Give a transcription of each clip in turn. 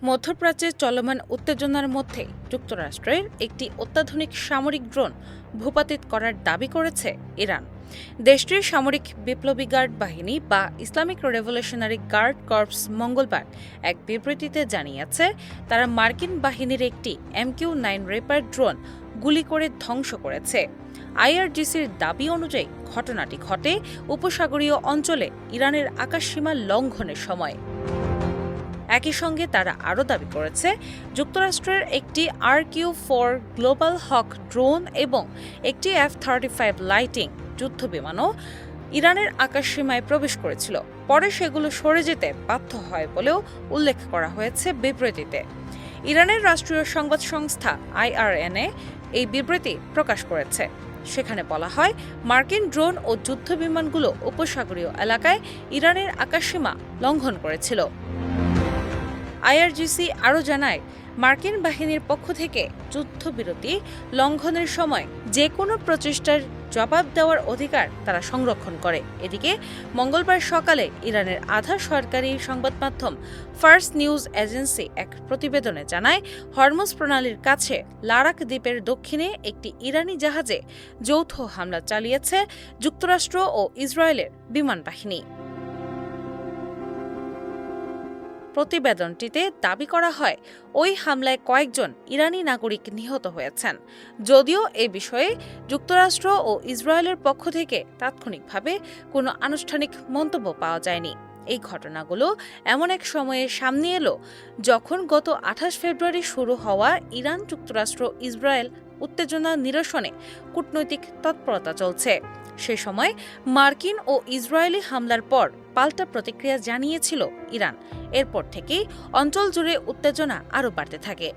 মধ্যপ্রাচ্যে চলমান উত্তেজনার মধ্যে যুক্তরাষ্ট্রের একটি অত্যাধুনিক সামরিক ড্রোন ভূপাতিত করার দাবি করেছে ইরান। দেশটির সামরিক বিপ্লবী গার্ড বাহিনী বা ইসলামিক রেভলিউশনারি গার্ড কর্পস মঙ্গলবার এক বিবৃতিতে জানিয়েছে, তারা মার্কিন বাহিনীর একটি MQ-9 রেপার ড্রোন গুলি করে ধ্বংস করেছে। IRGCর দাবি অনুযায়ী ঘটনাটি ঘটে উপসাগরীয় অঞ্চলে ইরানের আকাশসীমা লঙ্ঘনের সময়। একই সঙ্গে তারা আরও দাবি করেছে, যুক্তরাষ্ট্রের একটি RQ-4 গ্লোবাল হক ড্রোন এবং একটি F-35 লাইটিং যুদ্ধবিমানও ইরানের আকাশসীমায় প্রবেশ করেছিল। পরে সেগুলো সরে যেতে বাধ্য হয় বলেও উল্লেখ করা হয়েছে বিবৃতিতে। ইরানের রাষ্ট্রীয় সংবাদ সংস্থা IRNA এই বিবৃতি প্রকাশ করেছে। সেখানে বলা হয়, মার্কিন ড্রোন ও যুদ্ধবিমানগুলো উপসাগরীয় এলাকায় ইরানের আকাশসীমা লঙ্ঘন করেছিল। IRGC আরও জানায়, মার্কিন বাহিনীর পক্ষ থেকে যুদ্ধবিরতি লঙ্ঘনের সময় যে কোনো প্রচেষ্টার জবাব দেওয়ার অধিকার তারা সংরক্ষণ করে। এদিকে মঙ্গলবার সকালে ইরানের আধা সরকারি সংবাদ মাধ্যম ফার্স নিউজ এজেন্সি এক প্রতিবেদনে জানায়, হরমুজ প্রণালীর কাছে লারাক দ্বীপের দক্ষিণে একটি ইরানি জাহাজে যৌথ হামলা চালিয়েছে যুক্তরাষ্ট্র ও ইসরায়েলের বিমান বাহিনী। প্রতিবেদনটিতে দাবি করা হয়, ওই হামলায় কয়েকজন ইরানি নাগরিক নিহত হয়েছেন। যদিও এ বিষয়ে যুক্তরাষ্ট্র ও ইসরায়েলের পক্ষ থেকে তাৎক্ষণিকভাবে কোনো আনুষ্ঠানিক মন্তব্য পাওয়া যায়নি। এই ঘটনাগুলো এমন এক সময়ে সামনে এলো যখন গত 28 ফেব্রুয়ারি শুরু হওয়া ইরান যুক্তরাষ্ট্র ইসরায়েল উত্তেজনা নিরসনে কূটনৈতিক তৎপরতা চলছে। সে সময় মার্কিন ও ইসরায়েলি হামলার পর পাল্টা প্রতিক্রিয়া জানিয়েছিল ইরান। এরপর থেকেই অঞ্চল জুড়ে উত্তেজনা আরও বাড়তে থাকে।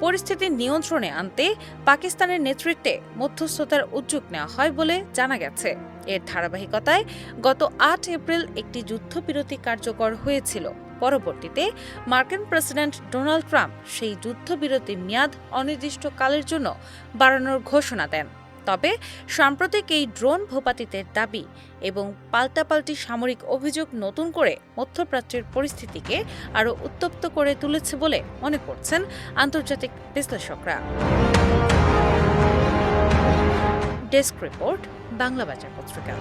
পরিস্থিতি নিয়ন্ত্রণে আনতে পাকিস্তানের নেতৃত্বে মধ্যস্থতার উদ্যোগ নেওয়া হয় বলে জানা গেছে। এর ধারাবাহিকতায় গত 8 এপ্রিল একটি যুদ্ধবিরতি কার্যকর হয়েছিল। পরবর্তীতে মার্কিন প্রেসিডেন্ট ডোনাল্ড ট্রাম্প সেই যুদ্ধবিরতির মেয়াদ অনির্দিষ্টকালের জন্য বাড়ানোর ঘোষণা দেন। তবে সাম্প্রতিক এই ড্রোন ভূপাতিতের দাবি এবং পাল্টাপাল্টি সামরিক অভিযোগ নতুন করে মধ্যপ্রাচ্যের পরিস্থিতিকে আরও উত্তপ্ত করে তুলেছে বলে মনে করছেন আন্তর্জাতিক বিশ্লেষকরা। ডেস্ক রিপোর্ট, বাংলা বাজার পত্রিকা।